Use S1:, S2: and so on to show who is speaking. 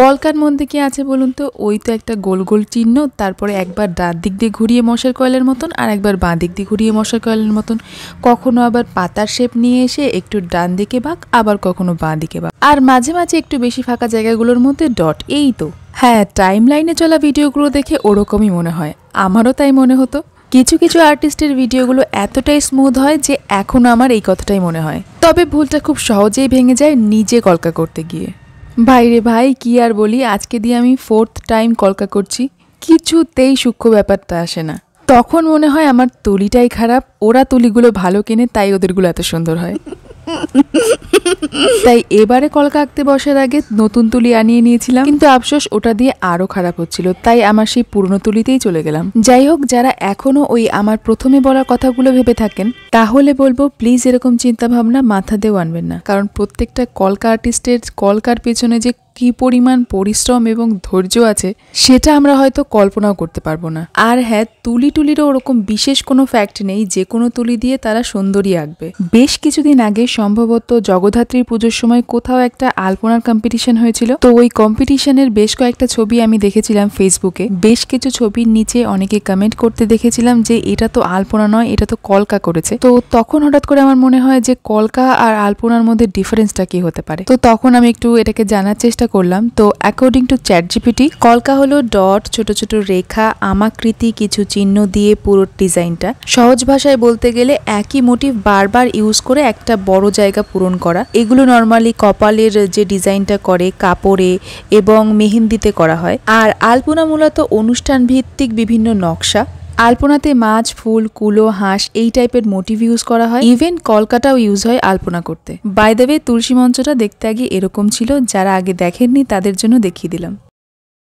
S1: কলকার মধ্যে কি আছে বলুন তো? ওই তো একটা গোল গোল চিহ্ন, তারপরে একবার ডান দিক দিয়ে ঘুরিয়ে মশার কয়েলের মতন আর একবার বাঁ দিক দিয়ে ঘুরিয়ে মশার কয়েলের মতন, কখনো আবার পাতার শেপ নিয়ে এসে একটু ডান দিকে বাঁক, আবার কখনো বাঁ দিকে বাঁক, আর মাঝে মাঝে একটু বেশি ফাঁকা জায়গাগুলোর মধ্যে ডট। এই তো হ্যাঁ, টাইম লাইনে চলা ভিডিওগুলো দেখে ওরকমই মনে হয়, আমারও তাই মনে হতো। কিছু কিছু আর্টিস্টের ভিডিওগুলো এতটাই স্মুথ হয় যে এখনো আমার এই কথাটাই মনে হয়। তবে ভুলটা খুব সহজেই ভেঙে যায় নিজে কলকা করতে গিয়ে। ভাইরে ভাই, কি আর বলি, আজকে দিয়ে আমি 4th টাইম কলকা করছি, কিছুতেই সূক্ষ্ম ব্যাপারটা আসে না। তখন মনে হয় আমার তুলিটাই খারাপ, ওরা তুলিগুলো ভালো কেনে তাই ওদেরগুলো এত সুন্দর হয়। তাই এবারে কলকা আঁকতে বসার আগে নতুন তুলি আনিয়ে নিয়েছিলাম, কিন্তু আফসোস ওটা দিয়ে আরো খারাপ হচ্ছিল, তাই আমার সেই পুরনো তুলিতেই চলে গেলাম। যাই হোক, যারা এখনো ওই আমার প্রথমে বলা কথাগুলো ভেবে থাকেন তাহলে বলবো প্লিজ এরকম চিন্তা ভাবনা মাথাতেও আনবেন না, কারণ প্রত্যেকটা কলকা আর্টিস্টের কলকার পেছনে যে কি পরিমাণ পরিশ্রম এবং ধৈর্য আছে সেটা আমরা হয়তো কল্পনাও করতে পারবো না। আর হ্যাঁ, তুলিরও ওরকম বিশেষ কোনো ফ্যাক্ট নেই, যে কোনো তুলি দিয়ে তারা সুন্দরী আঁকবে। বেশ কিছুদিন আগে সম্ভবত জগদ্ধাত্রীর পুজোর সময় কোথাও একটা আলপনার কম্পিটিশন হয়েছিল, তো ওই কম্পিটিশনের বেশ কয়েকটা ছবি আমি দেখেছিলাম ফেসবুকে। বেশ কিছু ছবির নিচে অনেকে কমেন্ট করতে দেখেছিলাম যে এটা তো আলপনা নয়, এটা তো কলকা করেছে। তো তখন হঠাৎ করে আমার মনে হয় যে কলকা আর আলপনার মধ্যে ডিফারেন্সটা কি হতে পারে। তো তখন আমি একটু এটাকে জানার চেষ্টা করলাম। তো অ্যাকর্ডিং টু চ্যাটজিপিটি, কলকা হলো ডট, ছোট ছোট রেখা, আমাকৃতি কিছু চিহ্ন দিয়ে পুরো ডিজাইনটা। সহজ ভাষায় বলতে গেলে একই মোটিভ বারবার ইউজ করে একটা বড় জায়গা পূরণ করা। এগুলো নর্মালি কপালের যে ডিজাইনটা করে কাপড়ে এবং মেহেন্দিতে করা হয়। আর আলপনা মূলত অনুষ্ঠান ভিত্তিক বিভিন্ন নকশা। আলপনাতে মাছ, ফুল, কুলো, হাঁস এই টাইপের মোটিভ ইউজ করা হয়। ইভেন কলকাটাও ইউজ হয় আলপনা করতে। বাই দ্য ওয়ে, তুলসী মঞ্চটা দেখতে আগে এরকম ছিল, যারা আগে দেখেননি তাদের জন্য দেখিয়ে দিলাম।